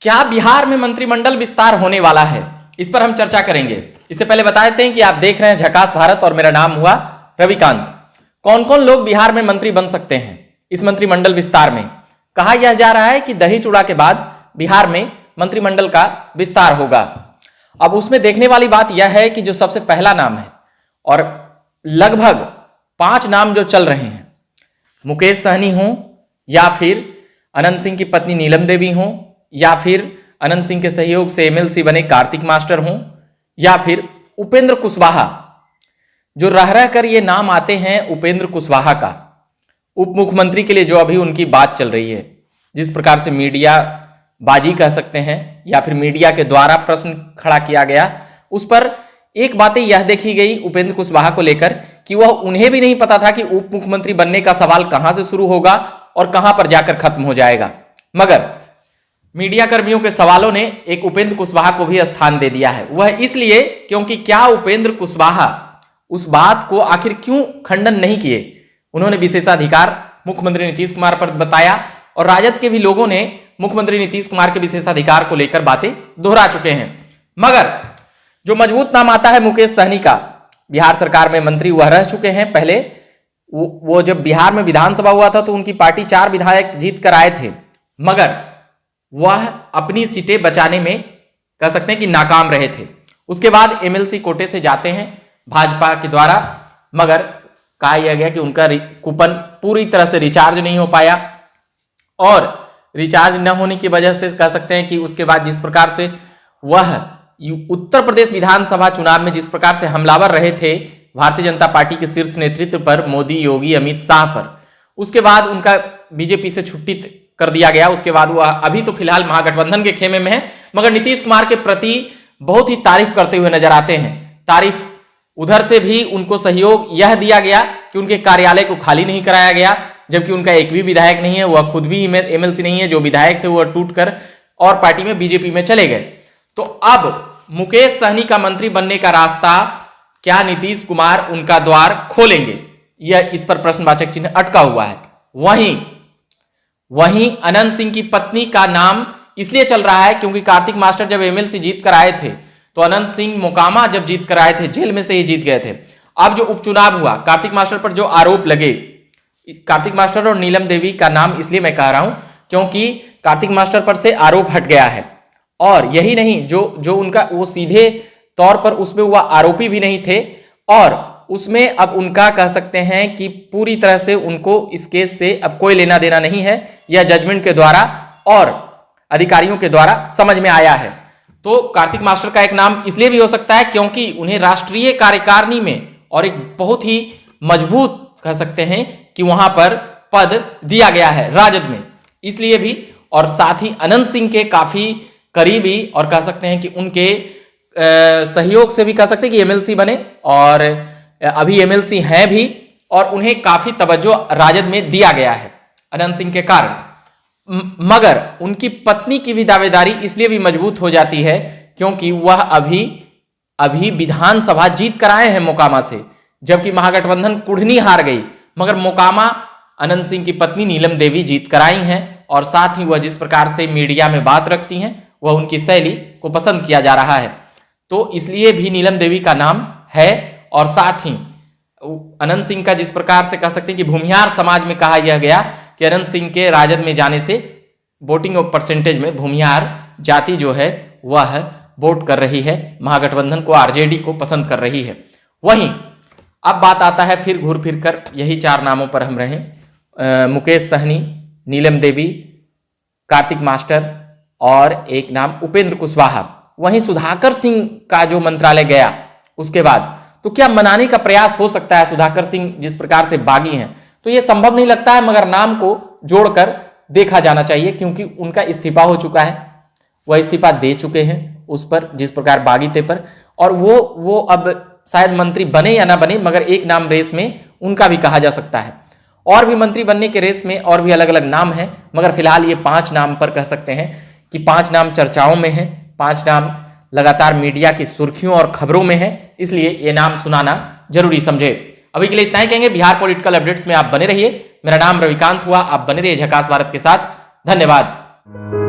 क्या बिहार में मंत्रिमंडल विस्तार होने वाला है, इस पर हम चर्चा करेंगे। इससे पहले बता देते हैं कि आप देख रहे हैं झकास भारत और मेरा नाम हुआ रविकांत। कौन कौन लोग बिहार में मंत्री बन सकते हैं इस मंत्रिमंडल विस्तार में? कहा यह जा रहा है कि दही चूड़ा के बाद बिहार में मंत्रिमंडल का विस्तार होगा। अब उसमें देखने वाली बात यह है कि जो सबसे पहला नाम है और लगभग 5 नाम जो चल रहे हैं, मुकेश सहनी हो या फिर अनंत सिंह की पत्नी नीलम देवी हो या फिर अनंत सिंह के सहयोग से एमएलसी बने कार्तिक मास्टर हो या फिर उपेंद्र कुशवाहा, जो रह रह कर ये नाम आते हैं उपेंद्र कुशवाहा का उप मुख्यमंत्री के लिए, जो अभी उनकी बात चल रही है, जिस प्रकार से मीडिया बाजी कह सकते हैं या फिर मीडिया के द्वारा प्रश्न खड़ा किया गया, उस पर एक बातें यह देखी गई उपेंद्र कुशवाहा को लेकर कि वह उन्हें भी नहीं पता था कि उप मुख्यमंत्री बनने का सवाल कहां से शुरू होगा और कहां पर जाकर खत्म हो जाएगा। मगर मीडिया कर्मियों के सवालों ने एक उपेंद्र कुशवाहा को भी स्थान दे दिया है। वह इसलिए क्योंकि क्या उपेंद्र कुशवाहा उस बात को आखिर क्यों खंडन नहीं किए? उन्होंने विशेषाधिकार मुख्यमंत्री नीतीश कुमार पर बताया और राजद के भी लोगों ने मुख्यमंत्री नीतीश कुमार के विशेषाधिकार को लेकर बातें दोहरा चुके हैं। मगर जो मजबूत नाम आता है मुकेश सहनी का, बिहार सरकार में मंत्री वह रह चुके हैं। पहले वो जब बिहार में विधानसभा हुआ था तो उनकी पार्टी 4 विधायक जीत कर आए थे, मगर वह अपनी सीटें बचाने में कह सकते हैं कि नाकाम रहे थे। उसके बाद एमएलसी कोटे से जाते हैं भाजपा के द्वारा, मगर कहा यह गया कि उनका कूपन पूरी तरह से रिचार्ज नहीं हो पाया और रिचार्ज न होने की वजह से कह सकते हैं कि उसके बाद जिस प्रकार से वह उत्तर प्रदेश विधानसभा चुनाव में जिस प्रकार से हमलावर रहे थे भारतीय जनता पार्टी के शीर्ष नेतृत्व पर, मोदी, योगी, अमित शाह पर, उसके बाद उनका बीजेपी से छुट्टी कर दिया गया। उसके बाद वह अभी तो फिलहाल महागठबंधन के खेमे में है, मगर नीतीश कुमार के प्रति बहुत ही तारीफ करते हुए नजर आते हैं। तारीफ उधर से भी उनको सहयोग यह दिया गया कि उनके कार्यालय को खाली नहीं कराया गया, जबकि उनका एक भी विधायक नहीं है, वह खुद भी एमएलसी नहीं है। जो विधायक थे वह टूटकर और पार्टी में बीजेपी में चले गए। तो अब मुकेश सहनी का मंत्री बनने का रास्ता क्या नीतीश कुमार उनका द्वार खोलेंगे, यह इस पर प्रश्नवाचक चिन्ह अटका हुआ है। वहीं अनंत सिंह की पत्नी का नाम इसलिए चल रहा है क्योंकि कार्तिक मास्टर जब एमएलसी जीत कर आए थे तो अनंत सिंह मोकामा जब जीत कर आए थे, जेल में से ही जीत गए थे। अब जो उपचुनाव हुआ, कार्तिक मास्टर पर जो आरोप लगे, कार्तिक मास्टर और नीलम देवी का नाम इसलिए मैं कह रहा हूं क्योंकि कार्तिक मास्टर पर से आरोप हट गया है। और यही नहीं, जो उनका वो सीधे तौर पर उसमें वह आरोपी भी नहीं थे और उसमें अब उनका कह सकते हैं कि पूरी तरह से उनको इस केस से अब कोई लेना देना नहीं है। यह जजमेंट के द्वारा और अधिकारियों के द्वारा समझ में आया है। तो कार्तिक मास्टर का एक नाम इसलिए भी हो सकता है क्योंकि उन्हें राष्ट्रीय कार्यकारिणी में और एक बहुत ही मजबूत कह सकते हैं कि वहां पर पद दिया गया है राजद में, इसलिए भी। और साथ ही अनंत सिंह के काफी करीबी और कह सकते हैं कि उनके सहयोग से भी कह सकते हैं कि एमएलसी बने और अभी एमएलसी हैं भी, और उन्हें काफी तवज्जो राजद में दिया गया है अनंत सिंह के कारण। मगर उनकी पत्नी की भी दावेदारी इसलिए भी मजबूत हो जाती है क्योंकि वह अभी विधानसभा जीत कर आए हैं मोकामा से, जबकि महागठबंधन कुढ़नी हार गई, मगर मोकामा अनंत सिंह की पत्नी नीलम देवी जीत कर आई हैं। और साथ ही वह जिस प्रकार से मीडिया में बात रखती हैं, वह उनकी शैली को पसंद किया जा रहा है, तो इसलिए भी नीलम देवी का नाम है। और साथ ही अनंत सिंह का जिस प्रकार से कह सकते हैं कि भूमिहार समाज में कहा यह गया कि अनंत सिंह के राजद में जाने से वोटिंग परसेंटेज में भूमिहार जाति जो है वह वोट कर रही है, महागठबंधन को, आरजेडी को पसंद कर रही है। वहीं अब बात आता है फिर घूर फिर कर यही 4 नामों पर हम रहे, मुकेश सहनी, नीलम देवी, कार्तिक मास्टर और एक नाम उपेंद्र कुशवाहा। वहीं सुधाकर सिंह का जो मंत्रालय गया उसके बाद, तो क्या मनाने का प्रयास हो सकता है? सुधाकर सिंह जिस प्रकार से बागी हैं तो यह संभव नहीं लगता है, मगर नाम को जोड़कर देखा जाना चाहिए क्योंकि उनका इस्तीफा हो चुका है, वह इस्तीफा दे चुके हैं उस पर जिस प्रकार बागी थे पर, और वो अब शायद मंत्री बने या ना बने, मगर एक नाम रेस में उनका भी कहा जा सकता है। और भी मंत्री बनने के रेस में और भी अलग अलग नाम हैं, मगर फिलहाल ये 5 नाम पर कह सकते हैं कि 5 नाम चर्चाओं में हैं, 5 नाम लगातार मीडिया की सुर्खियों और खबरों में है, इसलिए ये नाम सुनाना जरूरी समझे। अभी के लिए इतना ही कहेंगे। बिहार पॉलिटिकल अपडेट्स में आप बने रहिए। मेरा नाम रविकांत हुआ, आप बने रहिए झकास भारत के साथ। धन्यवाद।